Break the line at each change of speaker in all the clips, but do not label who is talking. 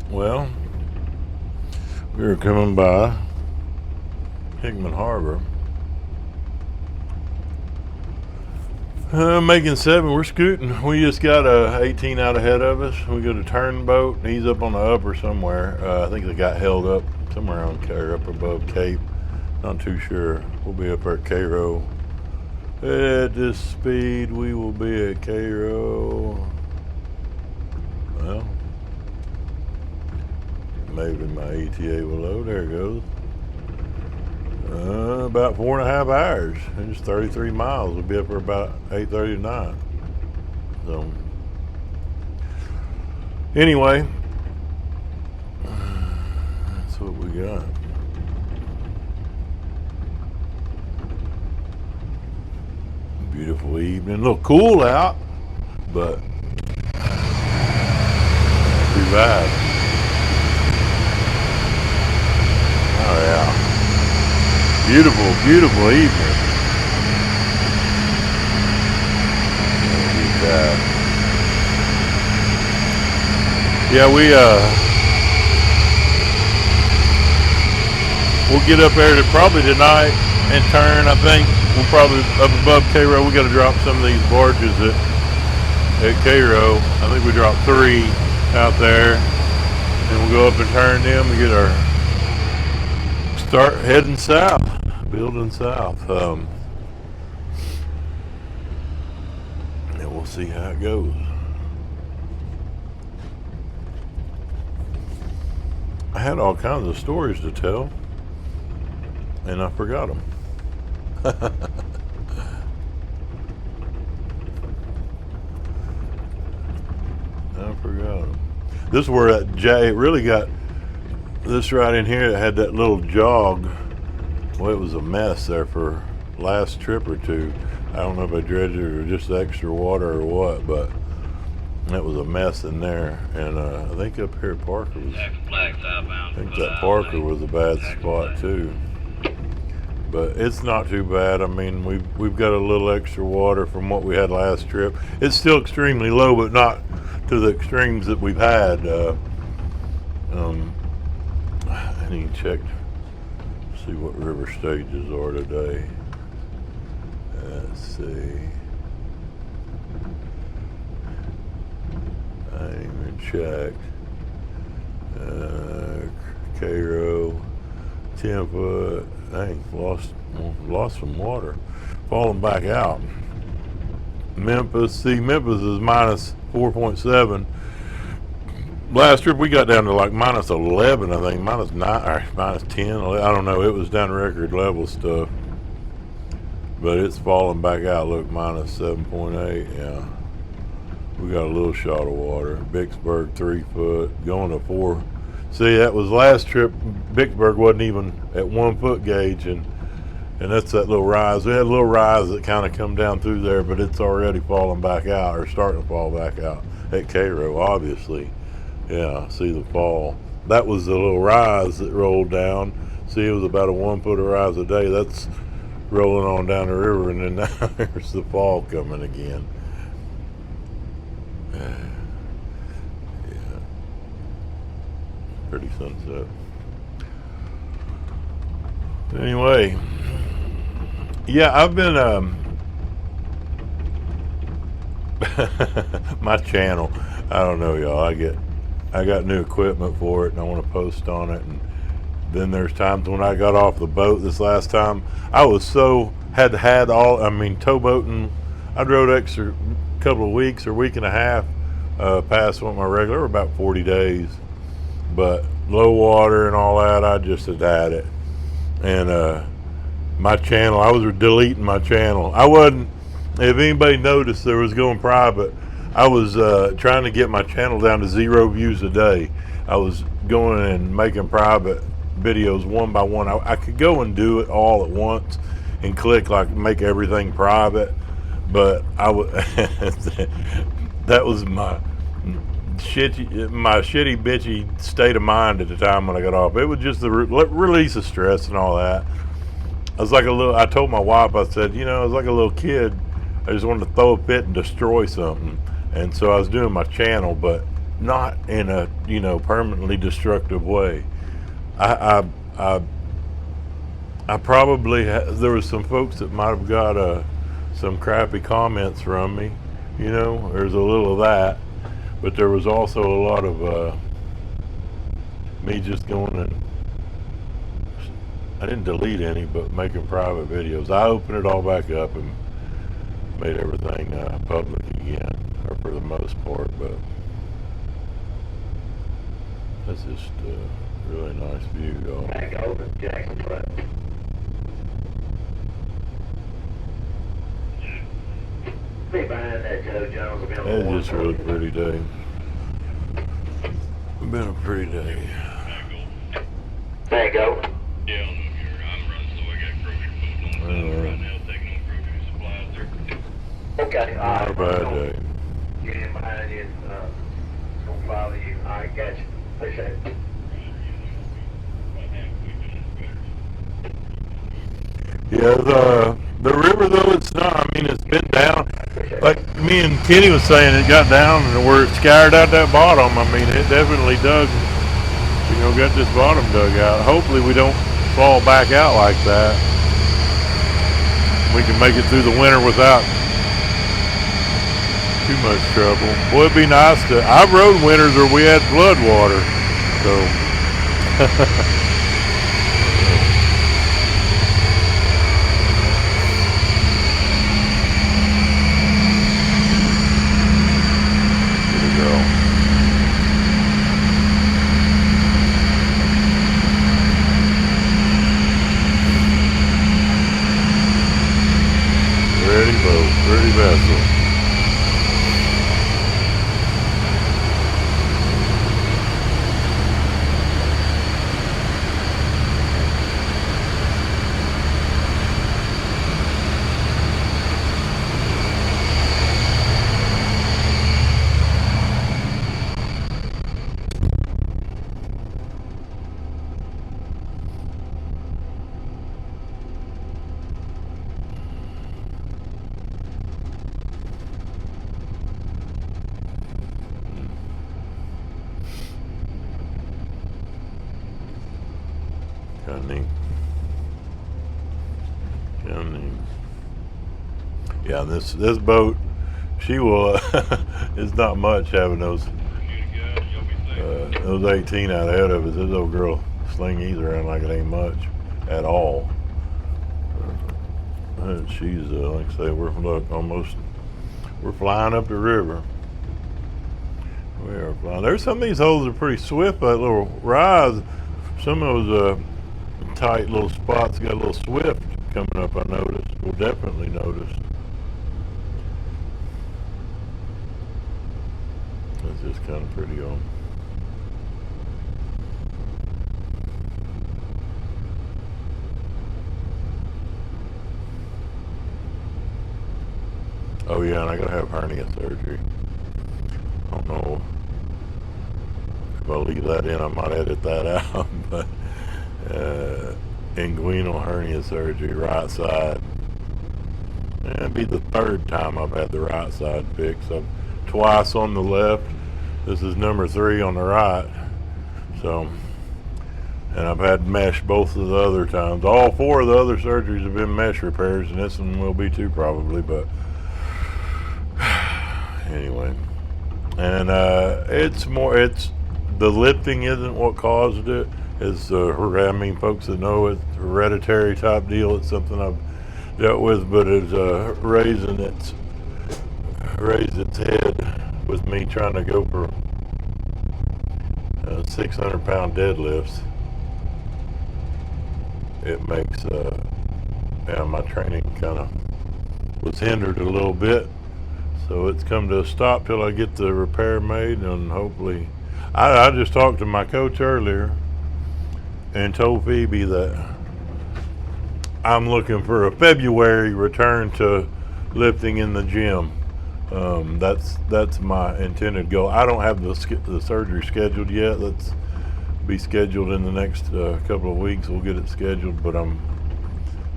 Well, we were coming by Hickman Harbor. Making 7, we're scooting. We just got a 18 out ahead of us. We got a turn boat. He's up on the upper somewhere. I think they got held up somewhere on Cairo, up above Cape. Not too sure. We'll be up there at Cairo. At this speed, we will be at Cairo. Well, maybe my ETA will load. There it goes. About 4.5 hours. It's 33 miles. We'll be up there about 8:30 tonight. So, anyway, that's what we got. Beautiful evening. A little cool out, but not too bad. Oh yeah. Beautiful, beautiful evening. Yeah, we'll get up there probably tonight and turn. I think we'll probably up above Cairo. We got to drop some of these barges at Cairo. I think we dropped 3 out there, and we'll go up and turn them and get our start heading south, building south. And we'll see how it goes. I had all kinds of stories to tell, and I forgot them. I forgot them. This is where that it really got this right in here. It had that little jog. Well, it was a mess there for last trip or two. I don't know if I dredged it or just extra water or what, but it was a mess in there. And I think up here at Parker was, I think that Parker was a bad spot too. But it's not too bad. I mean, we've got a little extra water from what we had last trip. It's still extremely low, but not to the extremes that we've had. I need to check, see what river stages are today. Let's see. I ain't even checked. Cairo, 10 foot. Dang, lost some water. Falling back out. Memphis is minus 4.7. Last trip we got down to like minus 11, I think, minus 9 or minus 10. I don't know. It was down to record level stuff, but it's falling back out. Look, minus 7.8. Yeah, we got a little shot of water. Vicksburg 3 foot, going to 4. See, that was last trip. Vicksburg wasn't even at 1 foot gauge, and that's that little rise. We had a little rise that kind of come down through there, but it's already falling back out, or starting to fall back out at Cairo, obviously. Yeah, see the fall. That was the little rise that rolled down. See, it was about a 1 foot of rise a day. That's rolling on down the river, and then now there's the fall coming again. Yeah, pretty sunset. Anyway, yeah, I've been my channel. I don't know, y'all. I got new equipment for it, and I want to post on it. And then there's times when I got off the boat this last time, I was so had towboating. I drove extra couple of weeks or week and a half past what my regular, about 40 days. But low water and all that, I just had it. And my channel, I was deleting my channel. I wasn't. If anybody noticed, there was going private. I was trying to get my channel down to 0 views a day. I was going and making private videos one by one. I could go and do it all at once and click like make everything private, but I would that was my shitty bitchy state of mind at the time when I got off. It was just the release of stress and all that. I was like I told my wife, I said, I was like a little kid. I just wanted to throw a fit and destroy something. And so I was doing my channel, but not in a permanently destructive way. I I, I probably there was some folks that might have got some crappy comments from me. There's a little of that, but there was also a lot of me just going and I didn't delete any, but making private videos. I opened it all back up and made everything public again, or for the most part. But that's just a really nice view, y'all.
Back over to Jackson Flat. Be behind that Joe Jones.
It's just a really pretty day. It's been a pretty day.
There you go.
Yeah, I'm running slow. I got grocery food on the side right now, taking on grocery supplies there.
Okay,
Not a bad day.
Get in behind you. Gonna follow you. All right, gotcha. Appreciate it.
Yeah, the river though, it's not. I mean, it's been down. Like me and Kenny was saying, it got down and we're scared out that bottom. I mean, it definitely dug. Got this bottom dug out. Hopefully we don't fall back out like that. We can make it through the winter without too much trouble. Boy, it'd be nice to. I've rode winters where we had flood water, so. Pretty vessel. Yeah, this boat, she will. It's not much having those 18 out ahead of us. This old girl sling these around like it ain't much at all. And she's like I say, we're flying up the river. We are flying. There's some of these holes that are pretty swift. That little rise, some of those tight little spots got a little swift coming up. I noticed. We'll definitely notice. It's just kind of pretty on. Oh yeah, and I gotta have hernia surgery. I don't know if I leave that in. I might edit that out, but inguinal hernia surgery, right side. And it'd be the third time I've had the right side fixed. I've twice on the left. This is number 3 on the right. So, and I've had mesh both of the other times. All 4 of the other surgeries have been mesh repairs, and this one will be too probably, but anyway. And it's the lifting isn't what caused it. It's folks that know it's a hereditary type deal. It's something I've dealt with, but it's raised its head with me trying to go for 600-pound deadlifts. It makes my training kind of was hindered a little bit, so it's come to a stop till I get the repair made, and hopefully I just talked to my coach earlier and told Phoebe that I'm looking for a February return to lifting in the gym. That's my intended goal. I don't have the surgery scheduled yet. Let's be scheduled in the next couple of weeks. We'll get it scheduled, but I'm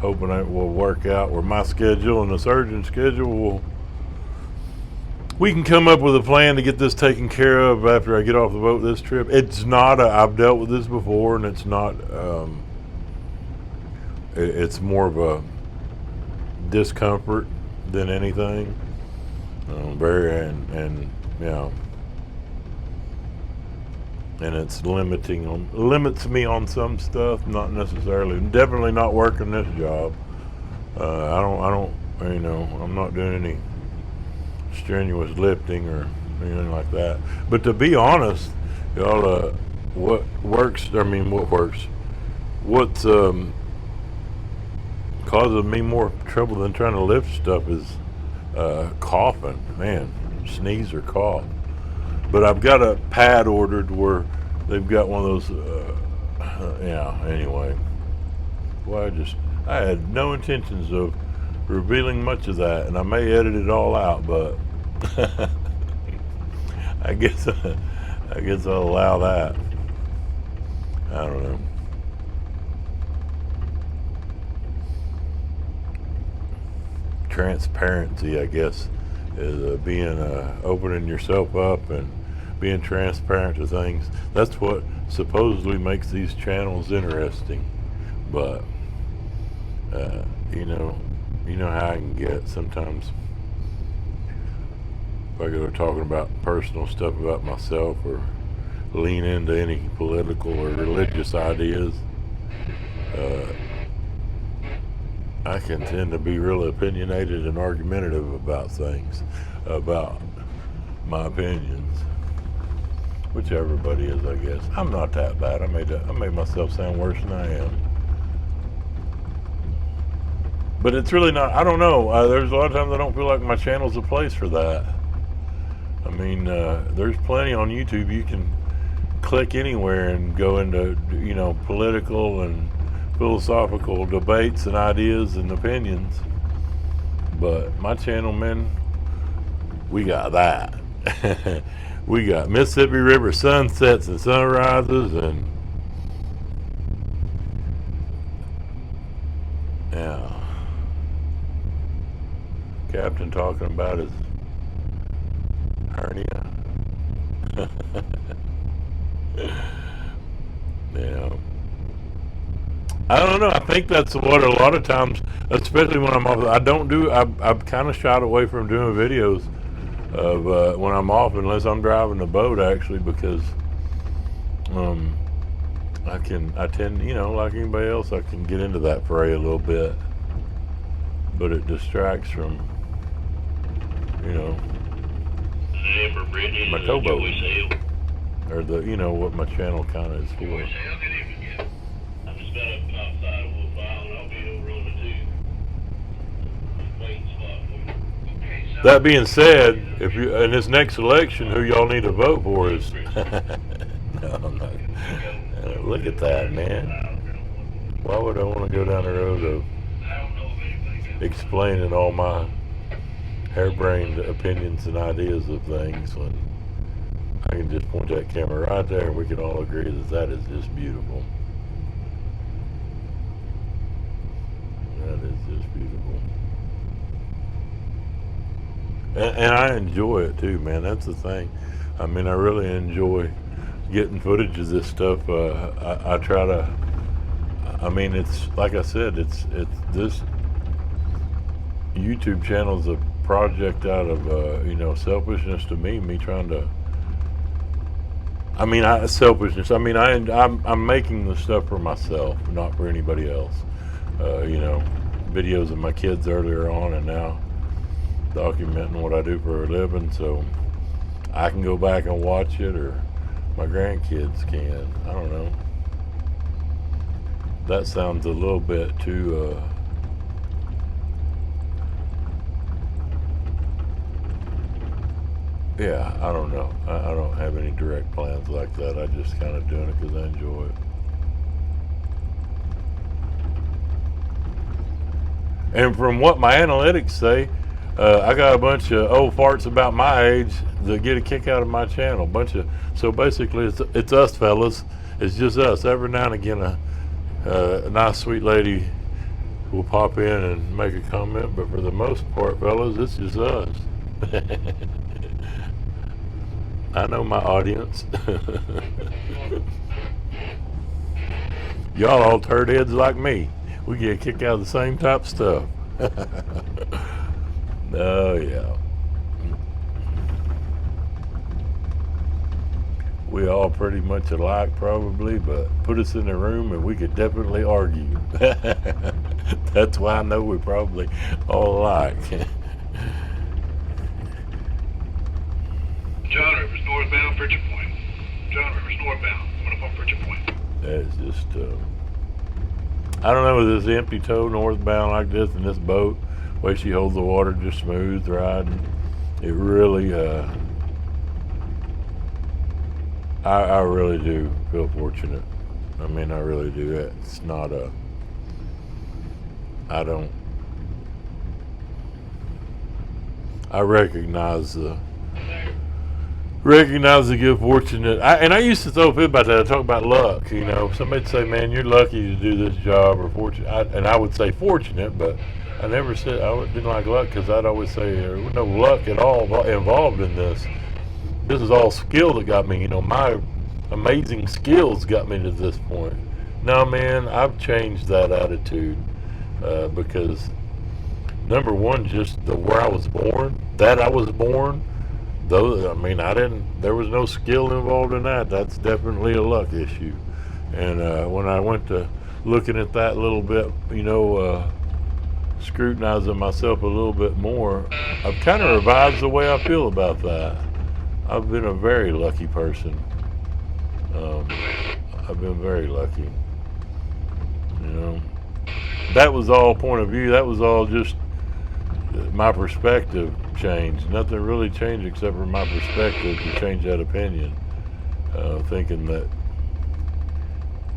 hoping it will work out where my schedule and the surgeon's schedule will we can come up with a plan to get this taken care of after I get off the boat this trip. It's not I've dealt with this before, and it's not. It's more of a discomfort than anything. And and it's limits me on some stuff. Not necessarily, definitely not working this job. I don't. I'm not doing any strenuous lifting or anything like that. But to be honest, y'all, what works? What's causing me more trouble than trying to lift stuff is coughing. Man, sneeze or cough. But I've got a pad ordered where they've got one of those. Anyway, well, I had no intentions of revealing much of that, and I may edit it all out, but I guess I'll allow that. I don't know. Transparency, I guess, is opening yourself up and being transparent to things. That's what supposedly makes these channels interesting. But you know how I can get sometimes. If I go talking about personal stuff about myself or lean into any political or religious ideas, I can tend to be really opinionated and argumentative about things, about my opinions, which everybody is, I guess. I'm not that bad. I made myself sound worse than I am. But it's really not. I don't know. There's a lot of times I don't feel like my channel's a place for that. I mean, there's plenty on YouTube. You can click anywhere and go into, political and philosophical debates and ideas and opinions. But my channel, man, we got that. We got Mississippi River sunsets and sunrises, and Captain talking about his hernia. Yeah. I don't know. I think that's what a lot of times, especially when I'm off, I've kind of shied away from doing videos of when I'm off, unless I'm driving the boat, actually, because I tend, like anybody else, I can get into that fray a little bit, but it distracts from, my towboat, or what my channel kind of is for. That being said, if you in this next election, who y'all need to vote for is no, I'm not. Look at that, man. Why would I want to go down the road of explaining all my harebrained opinions and ideas of things when I can just point that camera right there and we can all agree that is just beautiful. That is just beautiful. And I enjoy it too, man. That's the thing. I mean, I really enjoy getting footage of this stuff. I try to. I mean, it's like I said. It's this YouTube channel is a project out of selfishness to me. Me trying to. I mean, selfishness. I mean, I'm making the stuff for myself, not for anybody else. Videos of my kids earlier on, and now documenting what I do for a living, so I can go back and watch it, or my grandkids can. I don't know. That sounds a little bit too I don't know. I don't have any direct plans like that. I just kind of doing it because I enjoy it. And from what my analytics say, I got a bunch of old farts about my age that get a kick out of my channel. So basically, it's us fellas. It's just us. Every now and again, a nice sweet lady will pop in and make a comment, but for the most part, fellas, it's just us. I know my audience. Y'all all turd heads like me. We get a kick out of the same type of stuff. Oh, yeah. We all pretty much alike, probably, but put us in a room and we could definitely argue. That's why I know we probably all alike.
John Rivers, northbound, Pritchard Point. John Rivers, northbound, coming up on Pritchard Point.
It's just, I don't know, with this empty toe northbound like this in this boat, way she holds the water just smooth riding, it really, I really do feel fortunate. I mean, I really do. It's not a, I recognize the good fortune that and I used to throw a fit about that. I talk about luck. You know, somebody'd say, "Man, you're lucky to do this job," or fortunate. And I would say fortunate, but I never said I didn't like luck because I'd always say there was no luck at all involved in this. This is all skill that got me. You know, my amazing skills got me to this point. Now, man, I've changed that attitude because number one, just where I was born, that I was born. Though I mean, there was no skill involved in that. That's definitely a luck issue. And when I went to looking at that a little bit, you know, scrutinizing myself a little bit more, I've kind of revised the way I feel about that. I've been a very lucky person. I've been very lucky. You know, that was all point of view. That was all just my perspective changed. Nothing really changed except for my perspective to change that opinion. Thinking that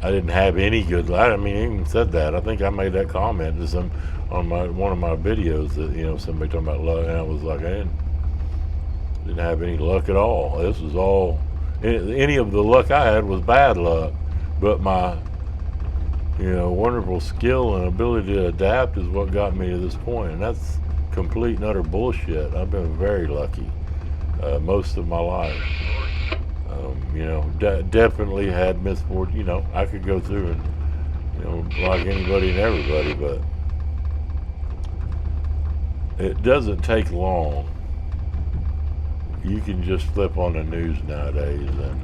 I didn't have any good luck. I mean, I even said that. I think I made that comment to some on one of my videos that, you know, somebody talking about luck, and I was like, I didn't have any luck at all. This was all, any of the luck I had was bad luck, but my, you know, wonderful skill and ability to adapt is what got me to this point, and that's complete and utter bullshit. I've been very lucky most of my life. You know, definitely had misfortune. You know, I could go through and, you know, like anybody and everybody, but it doesn't take long. You can just flip on the news nowadays and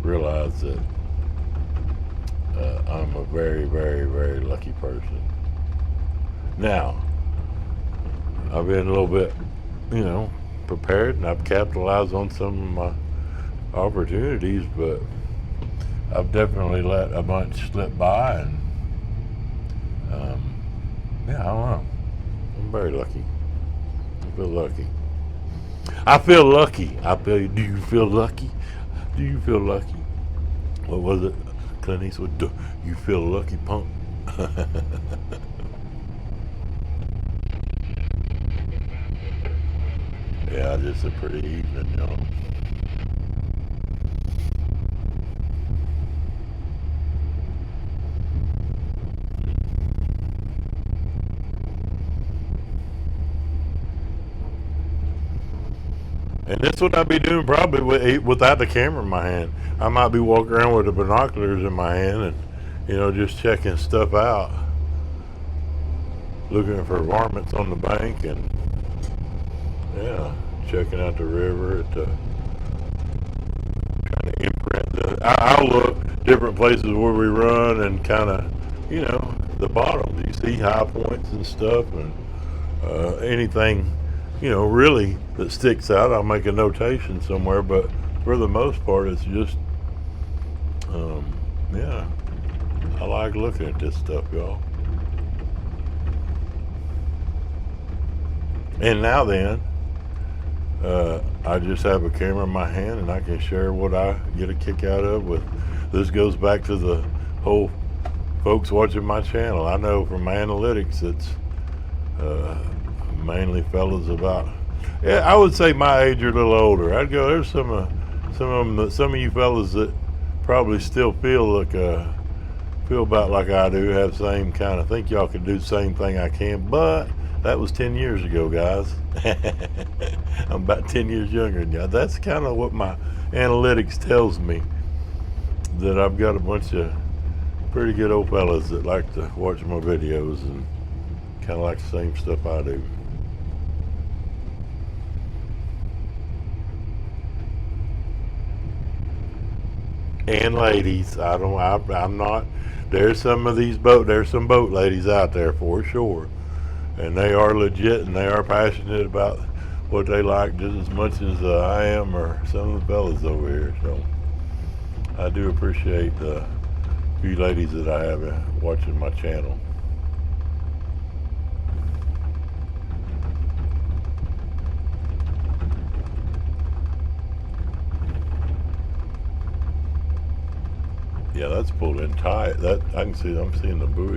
realize that I'm a very, very, very lucky person. Now, I've been a little bit, you know, prepared, and I've capitalized on some of my opportunities, but I've definitely let a bunch slip by, and yeah, I don't know. I'm very lucky. I feel lucky. I feel lucky. Do you feel lucky? Do you feel lucky? What was it? Clint Eastwood, do you feel lucky, punk? Yeah, just a pretty evening, y'all. And this would I be doing probably without the camera in my hand. I might be walking around with the binoculars in my hand and, you know, just checking stuff out, looking for varmints on the bank, and yeah, checking out the river to kind of imprint. I'll look different places where we run and kind of, you know, the bottom. You see high points and stuff, and anything, you know, really that sticks out, I'll make a notation somewhere. But for the most part, it's just, yeah, I like looking at this stuff, y'all. And now then, I just have a camera in my hand, and I can share what I get a kick out of. With this goes back to the whole folks watching my channel. I know from my analytics, it's mainly fellas about, yeah, I would say my age or a little older. I'd go, there's some of you fellas that probably still feel about like I do, have the same kind of, think y'all can do the same thing I can, but that was 10 years ago, guys. I'm about 10 years younger than you. That's kind of what my analytics tells me, that I've got a bunch of pretty good old fellas that like to watch my videos and kind of like the same stuff I do. And ladies, I'm not. There's some boat ladies out there for sure, and they are legit and they are passionate about what they like just as much as I am, or some of the fellas over here. So I do appreciate the few ladies that I have watching my channel. Yeah, that's pulled in tight. That I can see. I'm seeing the buoy.